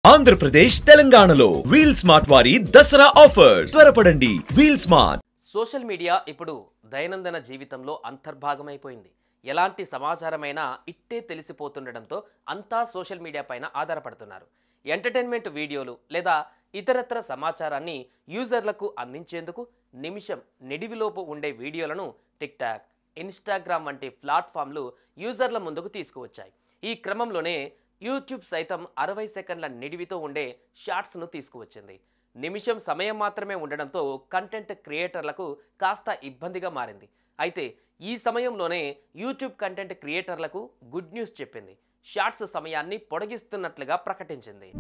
ఆంధ్రప్రదేశ్ తెలంగాణలో wheel smart వారి దసరా ఆఫర్స్ త్వరపడండి. Wheel smart. సోషల్ మీడియా ఇప్పుడు దైనందిన జీవితంలో అంతర్భాగమైపోయింది. ఎలాంటి సమాచారమైనా ఇట్టే తెలిసిపోతుండడంతో అంతా సోషల్ మీడియా పైన ఆధారపడుతున్నారు. ఎంటర్టైన్మెంట్ వీడియోలు లేదా ఇతరత్ర సమాచారాన్ని యూజర్లకు అందించేందుకు నిమిషం నిడివిలోపు ఉండే వీడియోలను టిక్టాక్, ఇన్స్టాగ్రామ్ వంటి ప్లాట్ఫామ్లు యూజర్ల ముందుకు తీసుకువచ్చాయి. ఈ క్రమంలోనే యూట్యూబ్ సైతం 60 సెకండ్ల నిడివితో ఉండే షార్ట్స్ను తీసుకువచ్చింది. నిమిషం సమయం మాత్రమే ఉండడంతో కంటెంట్ క్రియేటర్లకు కాస్త ఇబ్బందిగా మారింది. అయితే ఈ సమయంలోనే యూట్యూబ్ కంటెంట్ క్రియేటర్లకు గుడ్ న్యూస్ చెప్పింది. షార్ట్స్ సమయాన్ని పొడిగిస్తున్నట్లుగా ప్రకటించింది.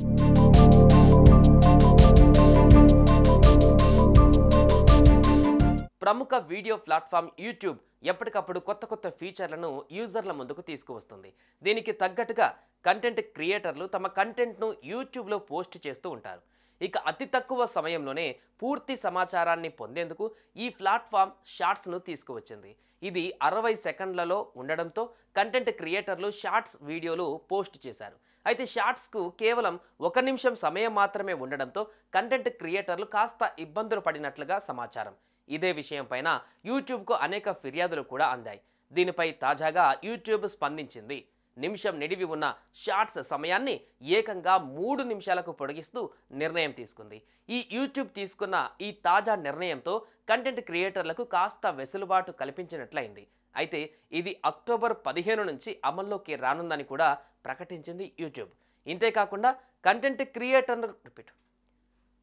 ప్రముఖ వీడియో ప్లాట్ఫామ్ యూట్యూబ్ ఎప్పటికప్పుడు కొత్త ఫీచర్లను యూజర్ల ముందుకు తీసుకువస్తుంది. దీనికి తగ్గట్టుగా కంటెంట్ క్రియేటర్లు తమ కంటెంట్ను యూట్యూబ్లో పోస్ట్ చేస్తూ ఉంటారు. ఇక అతి తక్కువ సమయంలోనే పూర్తి సమాచారాన్ని పొందేందుకు ఈ ప్లాట్ఫామ్ షార్ట్స్ను తీసుకువచ్చింది. ఇది 60 సెకండ్లలో ఉండడంతో కంటెంట్ క్రియేటర్లు షార్ట్స్ వీడియోలు పోస్ట్ చేశారు. అయితే షార్ట్స్కు కేవలం 1 నిమిషం సమయం మాత్రమే ఉండడంతో కంటెంట్ క్రియేటర్లు కాస్త ఇబ్బందులు పడినట్లుగా సమాచారం. ఇదే విషయం పైన యూట్యూబ్కు అనేక ఫిర్యాదులు కూడా అందాయి. దీనిపై తాజాగా యూట్యూబ్ స్పందించింది. నిమిషం నిడివి ఉన్న షార్ట్స్ సమయాన్ని ఏకంగా 3 నిమిషాలకు పొడిగిస్తూ నిర్ణయం తీసుకుంది. ఈ యూట్యూబ్ తీసుకున్న ఈ తాజా నిర్ణయంతో కంటెంట్ క్రియేటర్లకు కాస్త వెసులుబాటు కల్పించినట్లయింది. అయితే ఇది అక్టోబర్ 15 నుంచి అమల్లోకి రానుందని కూడా ప్రకటించింది యూట్యూబ్.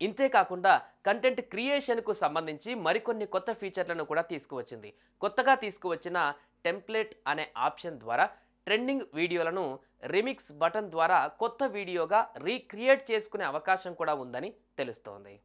ఇంతేకాకుండా కంటెంట్ క్రియేషన్కు సంబంధించి మరికొన్ని కొత్త ఫీచర్లను కూడా తీసుకువచ్చింది. కొత్తగా తీసుకువచ్చిన టెంప్లెట్ అనే ఆప్షన్ ద్వారా ట్రెండింగ్ వీడియోలను రిమిక్స్ బటన్ ద్వారా కొత్త వీడియోగా రీక్రియేట్ చేసుకునే అవకాశం కూడా ఉందని తెలుస్తోంది.